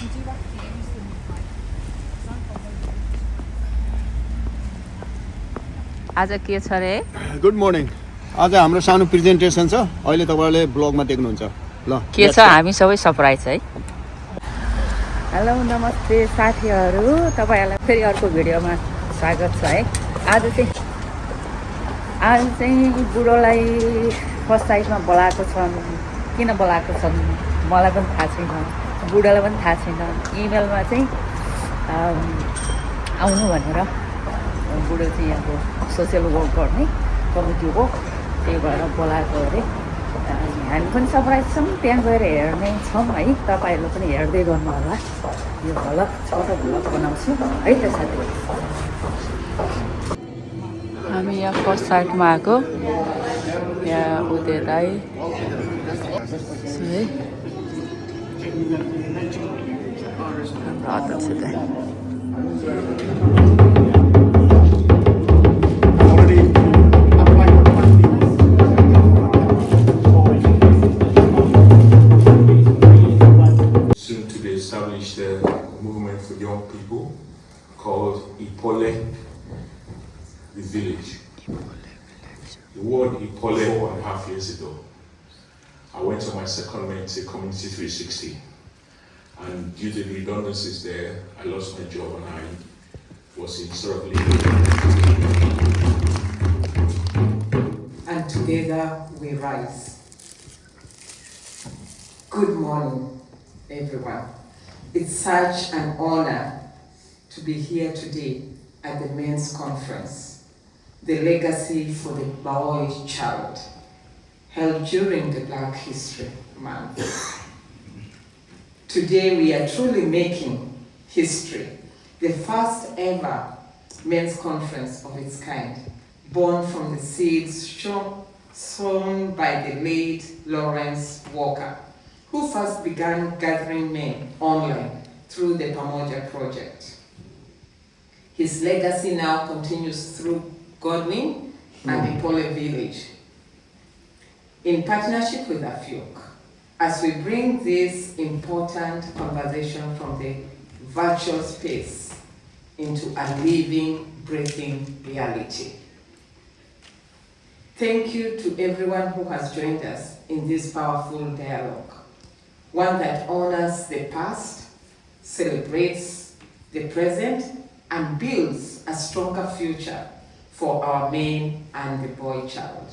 आज के छ रे? Good morning. आज हाम्रो सानो प्रेजेन्टेसन छ, अहिले तपाईहरुले ब्लगमा देख्नुहुन्छ। ल के छ, हामी सबै सरप्राइज है। हेलो नमस्ते साथीहरु, तपाईहरुलाई फेरि अर्को भिडियोमा स्वागत छ है। आज चाहिँ बुढोलाई फर्स्ट साइडमा बोलाएको छन्। किन बोलाएको छन् मलाई पनि थाहा छैन, बुढोलाई पनि थाहा छैन। इमेलमा चाहिँ आउनु भनेर बुढो चाहिँ यहाँको सोसियल वर्क गर्ने कमिटी हो, त्यही भएर बोलाएको अरे। हामी पनि सरप्राइज छौँ, त्यहाँ गएर हेर्ने छौँ है। तपाईँहरू पनि हेर्दै गर्नु होला। यो भ्लग छोटो भ्लग बनाउँछु है त साथीहरू। हामी यहाँ फर्स्ट साइडमा आएको, यहाँ उदय दाई है, हाम्रो अध्यक्ष दाई। Established a movement for young people called Ipole, the village. The word Ipole 4.5 years ago, I went on my secondment to Community 360, and due to the redundancies there, I lost my job and I was in sort of leaving. And together we rise. Good morning, everyone. It's such an honor to be here today at the men's conference, the legacy for the boy child, held during the Black History Month. Today we are truly making history, the first ever men's conference of its kind, born from the seeds sown by the late Lawrence Walker, who first began gathering men online through the Pamoja Project. His legacy now continues through Godwin and Ipole Village. In partnership with Afiok, as we bring this important conversation from the virtual space into a living, breathing reality. Thank you to everyone who has joined us in this powerful dialogue. One that honors the past, celebrates the present, and builds a stronger future for our men and the boy child.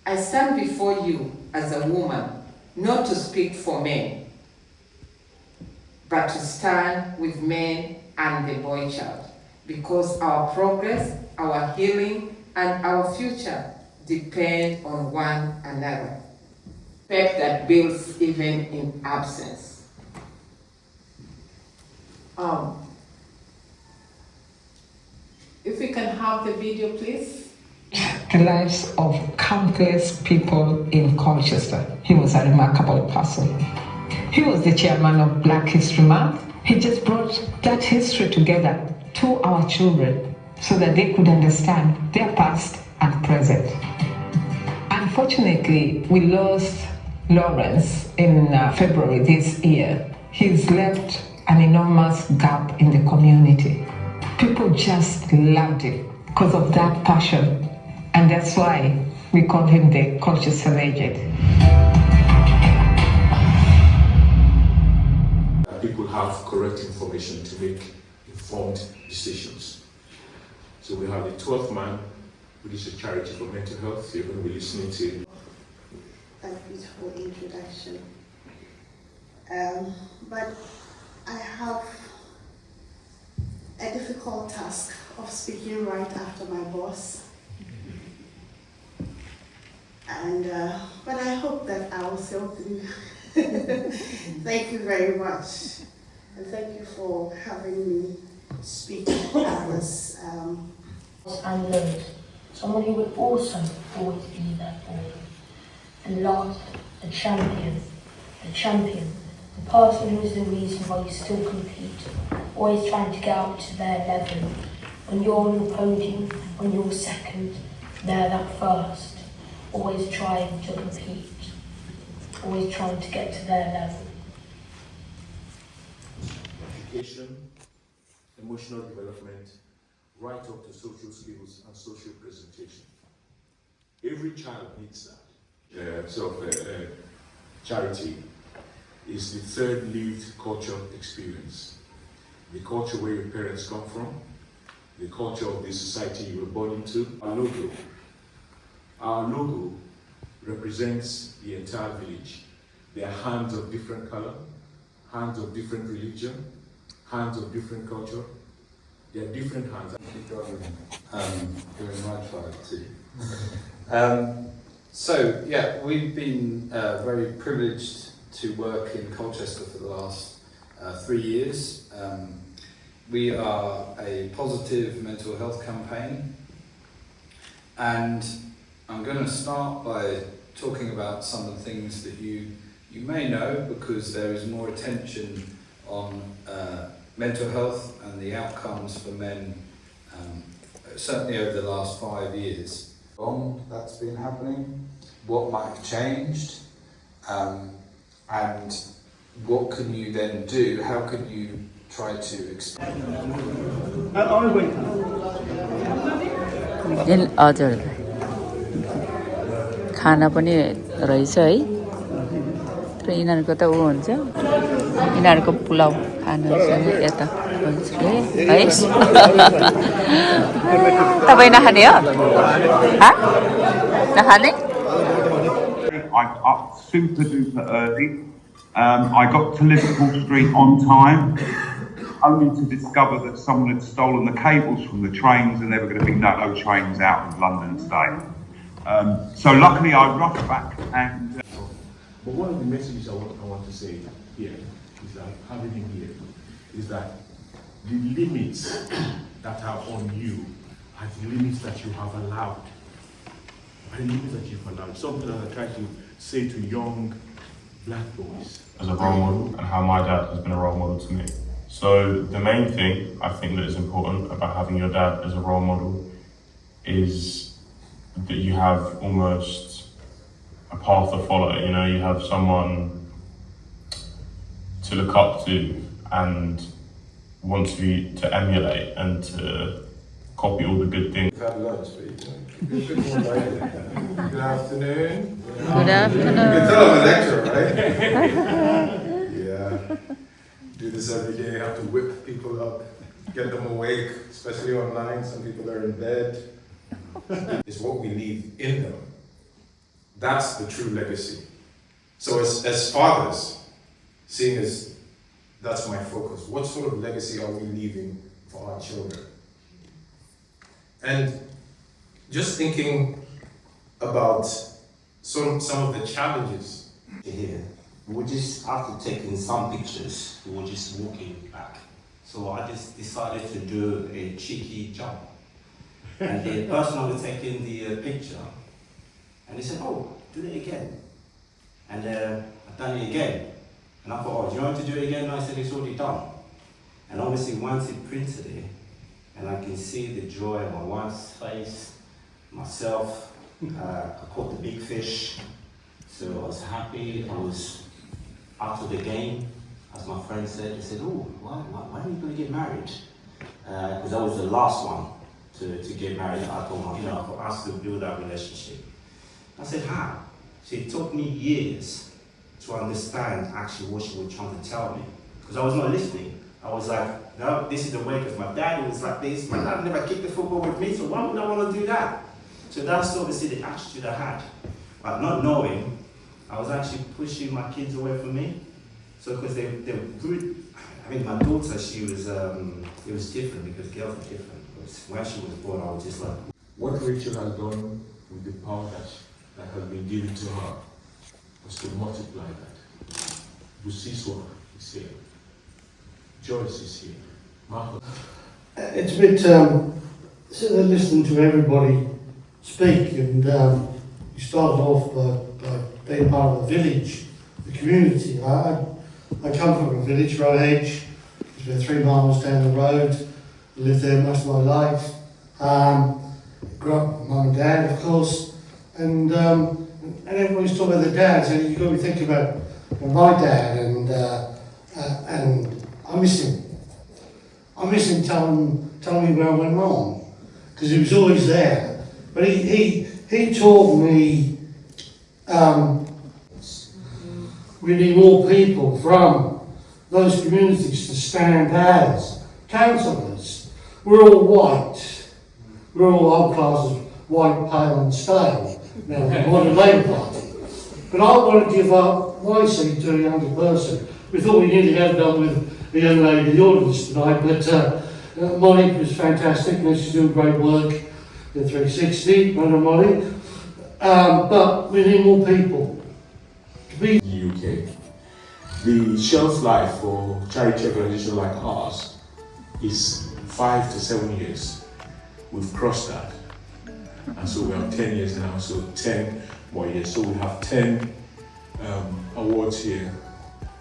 I stand before you as a woman, not to speak for men, but to stand with men and the boy child, because our progress, our healing, and our future depend on one another. Respect that builds even in absence. If we can have the video, please. The lives of countless people in Colchester. He was a remarkable person. He was the chairman of Black History Month. He just brought that history together to our children so that they could understand their past and present. Unfortunately, we lost Lawrence in February this year. He's left an enormous gap in the community. People just loved him because of that passion, and that's why we call him the Colchester legend. People have correct information to make informed decisions. So we have the 12th man, which is a charity for mental health. You're going to be listening to a beautiful introduction. But I have a difficult task of speaking right after my boss. And but I hope that I will sail through. Thank you very much. And thank you for having me speak at this. And loads. Someone who would also always be there for you. And last, the champion, the person who is the reason why you still compete, always trying to get up to their level. When you're on the podium, when you're second, they're that first, always trying to compete, always trying to get to their level. education, emotional development, right up to social skills and social presentation. Every child needs that. Charity is the third lived culture experience. The culture where your parents come from, the culture of the society you were born into. Our logo represents the entire village. There are hands of different color, hands of different religion, hands of different culture. There are different hands. You're in my tribe too. So yeah, we've been very privileged to work in Colchester for the last 3 years. We are a positive mental health campaign, and I'm going to start by talking about some of the things that you may know, because there is more attention on mental health and the outcomes for men, certainly over the last 5 years. That's been happening, what might have changed, and what can you then do? How can you try to expand? हजुर खाना पनि रहेछ है, तर यिनीहरूको त ऊ हुन्छ, यिनीहरूको पुलाउ खानुसँग यता हुन्छ है। तपाईँ नखाने हो? नखाने? I got up super duper early. I got to Liverpool Street on time, only to discover that someone had stolen the cables from the trains and there were going to be no trains out of London today. So luckily I rushed back and... But one of the messages I want to say here is that, having him here, is that the limits that are on you are the limits that you have allowed. Are the limits that you've allowed. Something that I try to say to young black boys. As a role model, and how my dad has been a role model to me. So the main thing I think that is important about having your dad as a role model is that you have almost a path to follow. You know, you have someone to look up to and want to emulate and to copy all the good things. We've had lunch, but good morning. Good afternoon. Good afternoon. You can tell I'm a lecturer, right? Yeah. Do this every day, have to whip people up, get them awake, especially online. Some people are in bed. It's what we leave in them. That's the true legacy. So as fathers, seeing as that's my focus, what sort of legacy are we leaving for our children? And just thinking about some of the challenges here. We were just, after taking some pictures, we were just walking back. So I just decided to do a cheeky jump. And the person who was taking the picture, and he said, "Oh, do it again." And I've done it again. And I thought, "Oh, do you want to do it again?" And I said, "It's already done." And obviously once he printed it, and I can see the joy on my wife's face, myself, I caught the big fish, so I was happy. I was after the game, as my friend said, he said, "Oh, why are you going to get married?" Because I was the last one to get married. I told him, for us to build that relationship. I said, "How?" So it took me years to understand actually what she was trying to tell me, because I was not listening. I was like, "No, this is the way," because my dad was like this. My dad never kicked the football with me, so why would I want to do that? So that's obviously the attitude I had. But not knowing, I was actually pushing my kids away from me. So because they were good. I mean, my daughter, she was, it was different because girls are different. Because when she was born, I was just like... What Rachel has done with the power that has been given to her was to multiply that. Busiswa is here. Joyce is here. Marcos. It's a bit sitting there listening to everybody speak, and you started off by being part of the village, the community. I come from a village, Row Edge. It's about 3 miles down the road. I lived there most of my life. Grew up with mum and dad, of course, and everybody's talking about their dads, and you've got to be thinking about my dad, and I miss him I miss him telling me where I went wrong, because he was always there. But he taught me we need more people from those communities to stand as councillors. We're all white. We're all old classes, white, pale and stale. Now, what a Labour Party. But I want to give up my seat to a younger person. We thought we nearly had done with a young lady in the audience tonight, but Molly was fantastic and she's doing great work in 360, Madam Molly. But we need more people to be in the UK. The shelf life for charity organizations like ours is 5 to 7 years. We've crossed that. And so we have 10 years now, so 10 more years. So we have 10 awards here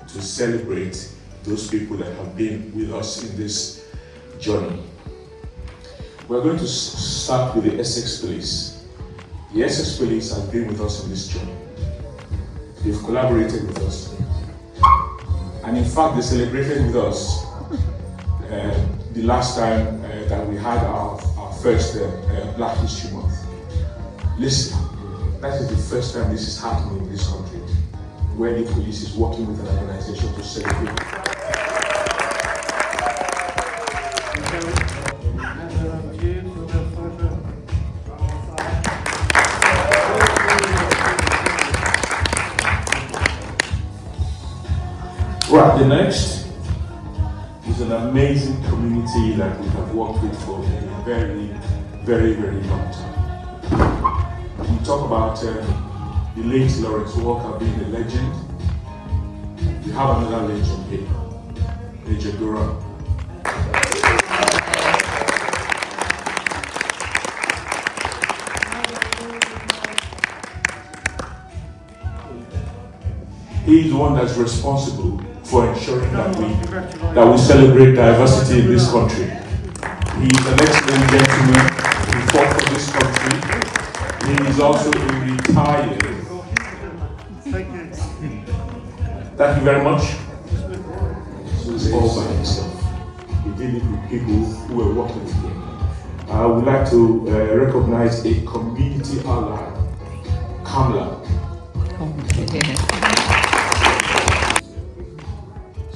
to celebrate those people that have been with us in this journey. We're going to start with the Essex Police. The Essex Police have been with us in this journey. They've collaborated with us. And in fact, they celebrated with us the last time that we had our first Black History Month. Listen, that is the first time this is happening in this country, where the police is working with an organization to celebrate. Right, the next is an amazing community that we have worked with for a very, very, very long time. We talk about the late Lawrence Walker being a legend. We have another legend here, Major Durham. He is the one that's responsible for ensuring that we celebrate diversity in this country. He is an excellent gentleman. He fought for this country. He is also a retired. Thank you very much. So he's all by himself. He did it with people who were working with him. I would like to recognize a community ally, Kamla.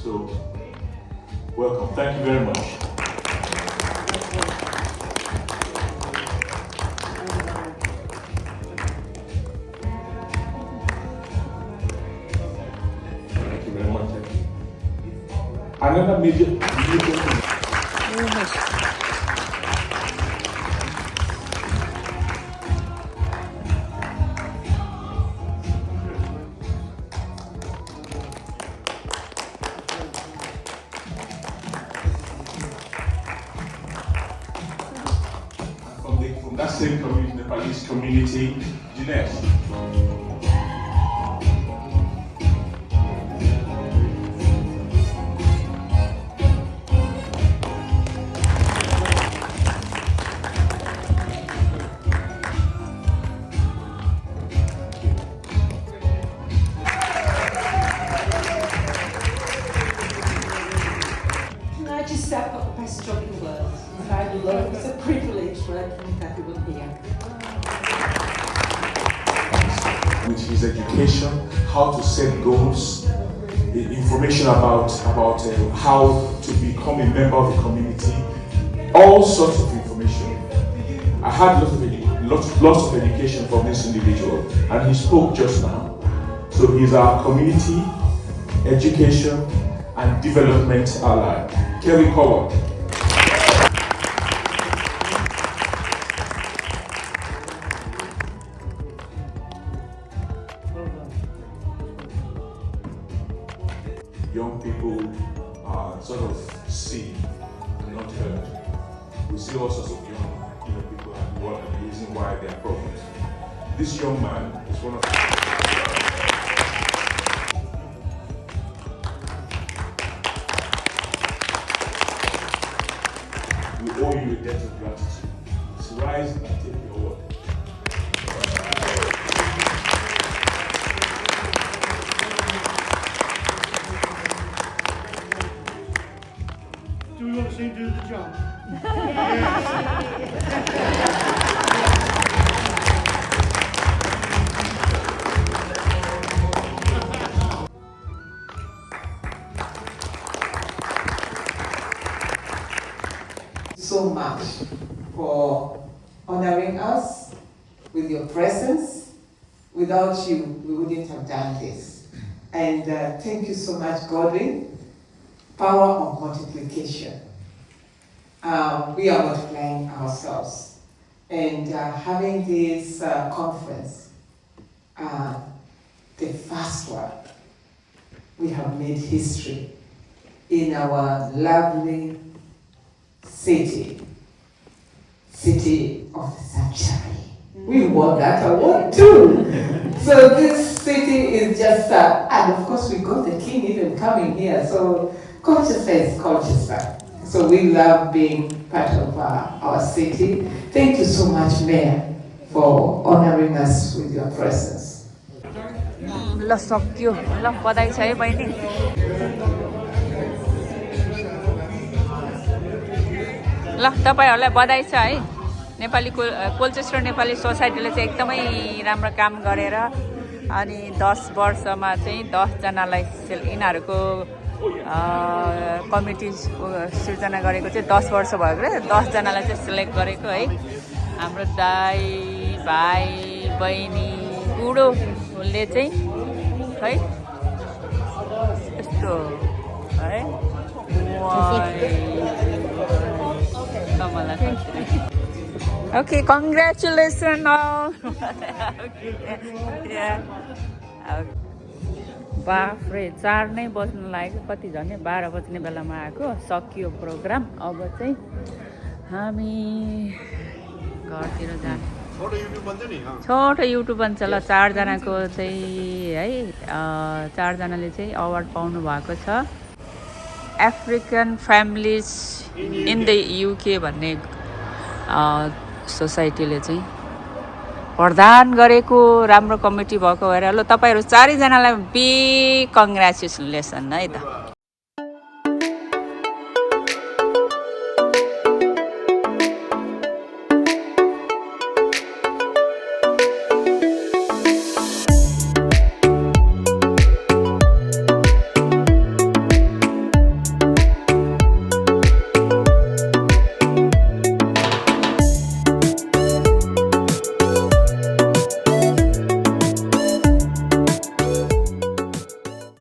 So, welcome. Thank you very much. Thank you very much. Thank you. Another major thing. From that same community, the police community, Jeanette. Can I just step up the best job in the world? I love it. It's a privilege working with everyone here. With his education, how to set goals, information about how to become a member of the community, all sorts of information. I had lots of education from this individual, and he spoke just now. So he's our community, education, and development ally. Kerry Coward. Young people are sort of seen and not heard. We see all sorts of young people and what and the reason why they are problems. This young man is one of we owe you a debt of gratitude. So rise and take your award. Do we want to me do the jump? So much for honoring us with your presence. Without you, we wouldn't have done this. And thank you so much, Godwin. Power of multiplication. We are multiplying ourselves. And having this conference, the first one, we have made history in our lovely city of the sanctuary. We won that award too. So this city is just, and of course we got the king even coming here. So Colchester is Colchester. So we love being part of our city. Thank you so much, Mayor, for honoring us with your presence. ल सक्यो ल बधाई छ है बहिनी ल तपाईहरुलाई बधाई छ है नेपाली कोल्चेस्टर नेपाली सोसाइटीले चाहिँ एकदमै राम्रो काम गरेर अनि 10 वर्षमा चाहिँ 10 जनालाई यिनीहरुको कमिटी सृजना गरेको चाहिँ 10 वर्ष भएको रे 10 जनालाई चाहिँ सिलेक्ट गरेको है हाम्रो दाइ भाइ बहिनी बुढोले चाहिँ है यस्तो है Okay, congratulations all. बाफ्रे 4 नै बज्न लाग्यो कति झन् 12 बज्ने बेलामा आएको सकियो प्रोग्राम अब चाहिँ हामी घरतिर जाने छोटो युट्युब बन्छ ल 4 जनाको चाहिँ है 4 जनाले चाहिँ अवार्ड पाउनु भएको छ African families in the UK भन्ने सोसाइटीले चाहिँ प्रदान गरेको राम्रो कमिटी भएको भएर ल तपाईहरु 4 जनालाई बिग कङ्ग्रेचुलेसन है त